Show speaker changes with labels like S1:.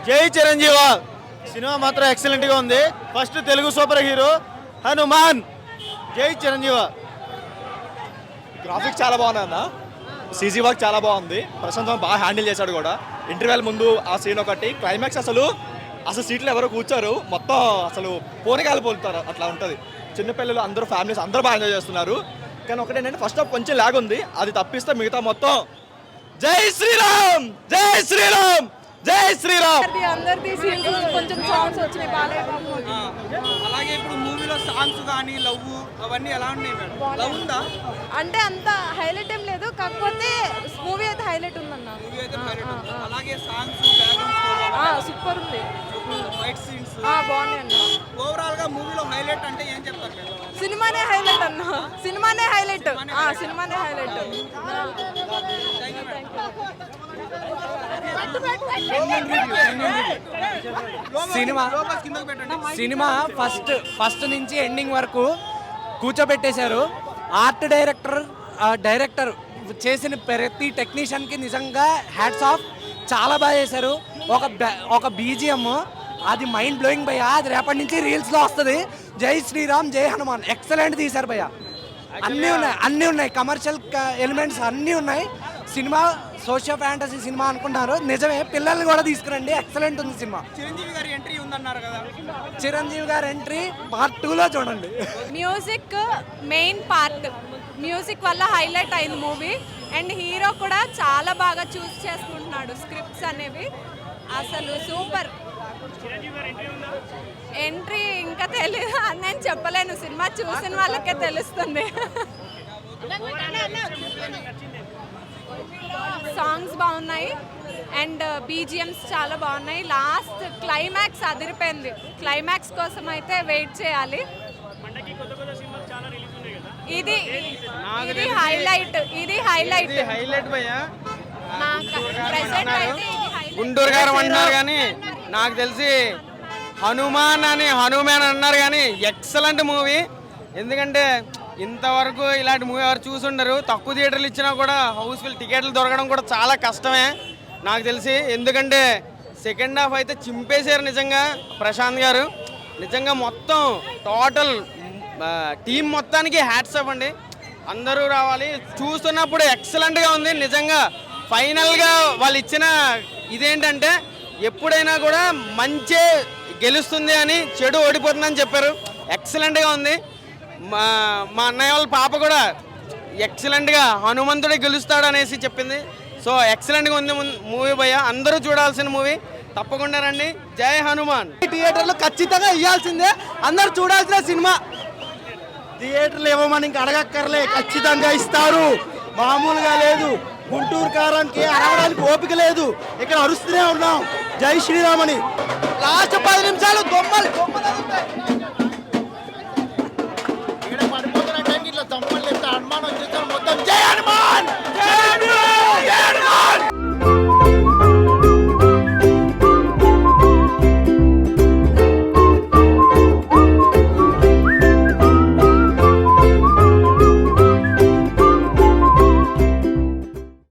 S1: జై చిరంజీవ సినిమా మాత్రం ఎక్సలెంట్ గా ఉంది. First Telugu super hero Hanuman. జై చిరంజీవ.
S2: గ్రాఫిక్స్ చాలా బాగున్నాయి అన్న. సీజీ వర్క్ చాలా బాగుంది. ప్రశాంత్ బాగా హ్యాండిల్ చేశాడు కూడా. ఇంటర్వెల్ ముందు ఆ సీన్ ఒకటి, క్లైమాక్స్ అసలు సీట్లు ఎవరో కూర్చారు మొత్తం అసలు పోనకాయలు పోలుతారు అట్లా ఉంటుంది. చిన్నపిల్లలు అందరూ ఫ్యామిలీస్ అందరూ బాగా ఎంజాయ్ చేస్తున్నారు. కానీ ఒకటి ఏంటంటే ఫస్ట్ హాఫ్ కొంచెం లాగ్ ఉంది, అది తప్పిస్తే మిగతా మొత్తం జై శ్రీరామ్ జై శ్రీరామ్ జై శ్రీరామ్.
S3: అందరిది సీన్స్ కొంచెం సాంగ్స్ వచ్చినాయి బాలేదు.
S4: అలాగే ఇప్పుడు మూవీలో సాంగ్స్ కానీ లవ్ అవన్నీ ఎలా ఉన్నాయి మేడం? లవ్ ఉందా?
S3: అంటే అంత హైలైట్ ఏం లేదు, కాకపోతే మూవీ అయితే హైలైట్ ఉందన్న.
S4: మూవీ అయితే హైలైట్ ఉంది. అలాగే సాంగ్స్ బ్యాక్గ్రౌండ్
S3: సూపర్ ఉంది.
S4: ఫైట్ సీన్స్
S3: బాగున్నాయి అన్న.
S4: ఓవరాల్ గా మూవీలో హైలైట్ అంటే ఏం చెప్తారు మేడం?
S3: సినిమానే హైలైట్ అన్న. సినిమానే హైలైట్. సినిమానే హైలైట్.
S5: సినిమా ఫస్ట్ నుంచి ఎండింగ్ వరకు కూర్చోబెట్టేశారు. ఆర్ట్ డైరెక్టర్ చేసిన ప్రతి టెక్నీషియన్కి నిజంగా హ్యాట్స్ ఆఫ్. చాలా బాగా చేశారు. ఒక బీజిఎం అది మైండ్ బ్లోయింగ్ భయ్య. అది రేపటి నుంచి రీల్స్లో వస్తుంది. జై శ్రీరామ్ జై హనుమాన్ ఎక్సలెంట్ తీశారు భయ్య. అన్నీ ఉన్నాయి కమర్షియల్ ఎలిమెంట్స్ అన్నీ ఉన్నాయి. సినిమా సోషియో ఫ్యాంటసీ సినిమా అనుకుంటారు, నిజమే. పిల్లల్ని కూడా తీసుకురండి, ఎక్సలెంట్ ఉంది సినిమా.
S4: చిరంజీవి గారి ఎంట్రీ ఉందన్నారు కదా.
S5: చిరంజీవి గారి ఎంట్రీ పార్ట్ 2లో చూడండి.
S3: Music main part. మ్యూజిక్ వల్ల హైలైట్ అయింది మూవీ. అండ్ హీరో కూడా చాలా బాగా చూస్ చేసుకుంటున్నాడు స్క్రిప్ట్స్ అనేవి. అసలు సూపర్. ఎంట్రీ ఇంకా తెలియదు, నేను చెప్పలేను. సినిమా చూసిన వాళ్ళకే తెలుస్తుంది. సాంగ్స్ బాగున్నాయి అండ్ బీజిఎమ్స్ చాలా బాగున్నాయి. లాస్ట్ క్లైమాక్స్ అదిరిపోయింది. క్లైమాక్స్ కోసం అయితే వెయిట్ చేయాలి. ఇది హైలైట్.
S4: గుంటూరు గారు అన్నారు కానీ నాకు తెలిసి హనుమాన్ అన్నారు కానీ ఎక్సలెంట్ మూవీ. ఎందుకంటే ఇంతవరకు ఇలాంటి మూవీ ఎవరు చూసుండరు. తక్కువ థియేటర్లు ఇచ్చినా కూడా హౌస్ఫుల్ టికెట్లు దొరకడం కూడా చాలా కష్టమే నాకు తెలిసి. ఎందుకంటే సెకండ్ హాఫ్ అయితే చింపేశారు నిజంగా ప్రశాంత్ గారు. నిజంగా మొత్తం టోటల్ టీం మొత్తానికి హ్యాట్స్ ఆఫ్ అండి. అందరూ రావాలి. చూస్తున్నప్పుడు ఎక్సలెంట్గా ఉంది నిజంగా. ఫైనల్గా వాళ్ళు ఇచ్చిన ఇదేంటంటే ఎప్పుడైనా కూడా మంచి గెలుస్తుంది అని చెడు ఓడిపోతుందని చెప్పారు. ఎక్సలెంట్గా ఉంది. మా అన్నయ్య వాళ్ళ పాప కూడా ఎక్సలెంట్గా హనుమంతుడే గెలుస్తాడు అనేసి చెప్పింది. సో ఎక్సలెంట్గా ఉంది మూవీ భయ్య. అందరూ చూడాల్సిన మూవీ, తప్పకుండా రండి. జై హనుమాన్.
S1: థియేటర్లో ఖచ్చితంగా ఇవ్వాల్సిందే, అందరూ చూడాల్సిన సినిమా. థియేటర్లు ఇవ్వమని ఇంకా అడగక్కర్లే, ఖచ్చితంగా ఇస్తారు. మామూలుగా లేదు. గుంటూరు కారానికి అరవడానికి ఓపిక లేదు. ఇక్కడ అరుస్తూనే ఉన్నాం జై శ్రీరామ్ అని. లాస్ట్ 10 నిమిషాలు దొమ్మలు ఇక్కడ పడిపోతున్న టైంకి ఇట్లా దమ్మలు అనుమానం వచ్చేస్తారు మొత్తం జై హనుమాన్.